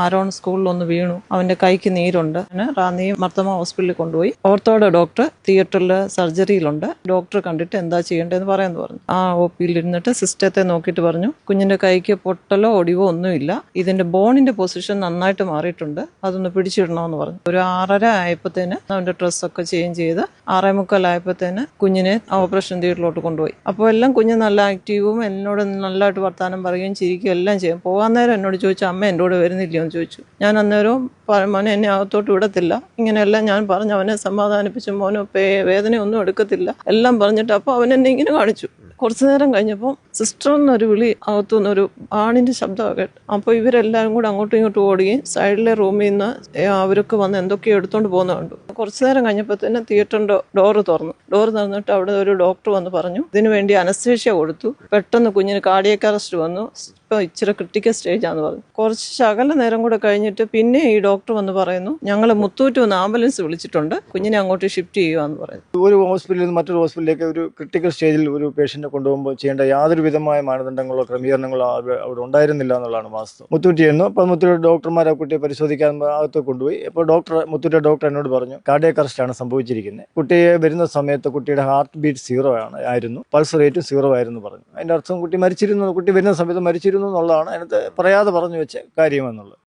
Aaron സ്കൂളിലൊന്ന് വീണു, അവന്റെ കൈക്ക് നീരുണ്ട്. അങ്ങനെ റാന്നി മർത്തമ ഹോസ്പിറ്റലിൽ കൊണ്ടുപോയി. ഓർത്തോയുടെ ഡോക്ടർ തിയേറ്ററിൽ സർജറിയിലുണ്ട്. ഡോക്ടർ കണ്ടിട്ട് എന്താ ചെയ്യേണ്ടതെന്ന് പറയാമെന്ന് പറഞ്ഞു. ആ OP-യിൽ ഇരുന്നിട്ട് സിസ്റ്റത്തെ നോക്കിയിട്ട് പറഞ്ഞു, കുഞ്ഞിന്റെ കൈക്ക് പൊട്ടലോ ഒടിവോ ഒന്നുമില്ല, ഇതിന്റെ ബോണിന്റെ പൊസിഷൻ നന്നായിട്ട് മാറിയിട്ടുണ്ട്, അതൊന്ന് പിടിച്ചിടണമെന്ന് പറഞ്ഞു. ഒരു 6:30 ആയപ്പോഴത്തേന് അവന്റെ ഡ്രസ്സൊക്കെ ചേഞ്ച് ചെയ്ത് 6:45 ആയപ്പോഴത്തേന് കുഞ്ഞിനെ ഓപ്പറേഷൻ തിയേറ്ററിലോട്ട് കൊണ്ടുപോയി. അപ്പോൾ എല്ലാം കുഞ്ഞ് നല്ല ആക്റ്റീവും എന്നോട് നല്ലതായിട്ട് വർത്താനം പറയുകയും ചിരിക്കുകയും എല്ലാം ചെയ്യും. പോകാൻ നേരം എന്നോട് ചോദിച്ചു, അമ്മ എൻ്റെ കൂടെ വരുന്നില്ലയോ എന്ന് ചോദിച്ചു. ഞാൻ അന്നേരവും മോനെ എന്നെ അകത്തോട്ട് വിടത്തില്ല, ഇങ്ങനെയെല്ലാം ഞാൻ പറഞ്ഞ് അവനെ സമാധാനിപ്പിച്ചു. മോനോ വേദനയൊന്നും എടുക്കത്തില്ല എല്ലാം പറഞ്ഞിട്ട് അപ്പോൾ അവൻ എന്നെ ഇങ്ങനെ കാണിച്ചു. കുറച്ചു നേരം കഴിഞ്ഞപ്പോൾ സിസ്റ്റർ എന്നൊരു വിളി അകത്തുനിന്നൊരു ആണിൻ്റെ ശബ്ദമൊക്കെ കേട്ടു. അപ്പോൾ ഇവരെല്ലാവരും കൂടെ അങ്ങോട്ടും ഇങ്ങോട്ടും ഓടുകയും സൈഡിലെ റൂമിൽ നിന്ന് അവരൊക്കെ വന്ന് എന്തൊക്കെയോ എടുത്തുകൊണ്ട് പോകുന്നത് കണ്ടു. കുറച്ചു നേരം കഴിഞ്ഞപ്പോൾ തന്നെ തിയേറ്ററിൻ്റെ ഡോറ് തുറന്നിട്ട് അവിടെ ഒരു ഡോക്ടർ വന്ന് പറഞ്ഞു, ഇതിനു വേണ്ടി അനസ്തേഷ്യ കൊടുത്തു, പെട്ടെന്ന് കുഞ്ഞിന് കാർഡിയക് അറസ്റ്റ് വന്നു, ഇപ്പോൾ ഇച്ചിരി ക്രിട്ടിക്കൽ സ്റ്റേജാന്ന് പറഞ്ഞു. കുറച്ച് ശകല നേരം കൂടെ കഴിഞ്ഞിട്ട് പിന്നെ ഈ ഡോക്ടർ വന്ന് പറയുന്നു, ഞങ്ങൾ മുത്തൂറ്റ് വന്ന് ആംബുലൻസ് വിളിച്ചിട്ടുണ്ട്, കുഞ്ഞിനെ അങ്ങോട്ട് ഷിഫ്റ്റ് ചെയ്യുകയെന്ന് പറയുന്നു. ഒരു ഹോസ്പിറ്റലിൽ നിന്ന് മറ്റൊരു ഹോസ്പിറ്റലിലേക്ക് ഒരു ക്രിട്ടിക്കൽ സ്റ്റേജിൽ ഒരു പേഷ്യന്റിനെ കൊണ്ടുപോകുമ്പോൾ ചെയ്യേണ്ട യാതൊരു വിധമായ മാനദണ്ഡങ്ങളോ ക്രമീകരണങ്ങളോ അവിടെ ഉണ്ടായിരുന്നില്ല എന്നുള്ളതാണ് വാസ്തവം. മുത്തൂറ്റിയായിരുന്നു. അപ്പോൾ മുത്തൂറ്റ് ഡോക്ടർമാർ ആ കുട്ടിയെ പരിശോധിക്കാൻ അകത്ത് കൊണ്ടുപോയി. അപ്പോൾ മുത്തൂറ്റ് ഡോക്ടർ എന്നോട് പറഞ്ഞു, കാർഡിയക് അറസ്റ്റ് ആണ് സംഭവിച്ചിരിക്കുന്നത്, കുട്ടിയെ വരുന്ന സമയത്ത് കുട്ടിയുടെ ഹാർട്ട് ബീറ്റ് 0 ആയിരുന്നു, പൾസ് റേറ്റും 0 ആയിരുന്നു പറഞ്ഞു. അതിൻ്റെ അർത്ഥം കുട്ടി മരിച്ചിരുന്നു, കുട്ടി വരുന്ന സമയത്ത് മരിച്ചിരുന്നു എന്നുള്ളതാണ് അതിനകത്ത് പറയാതെ പറഞ്ഞു വെച്ച കാര്യമെന്നുള്ളത്.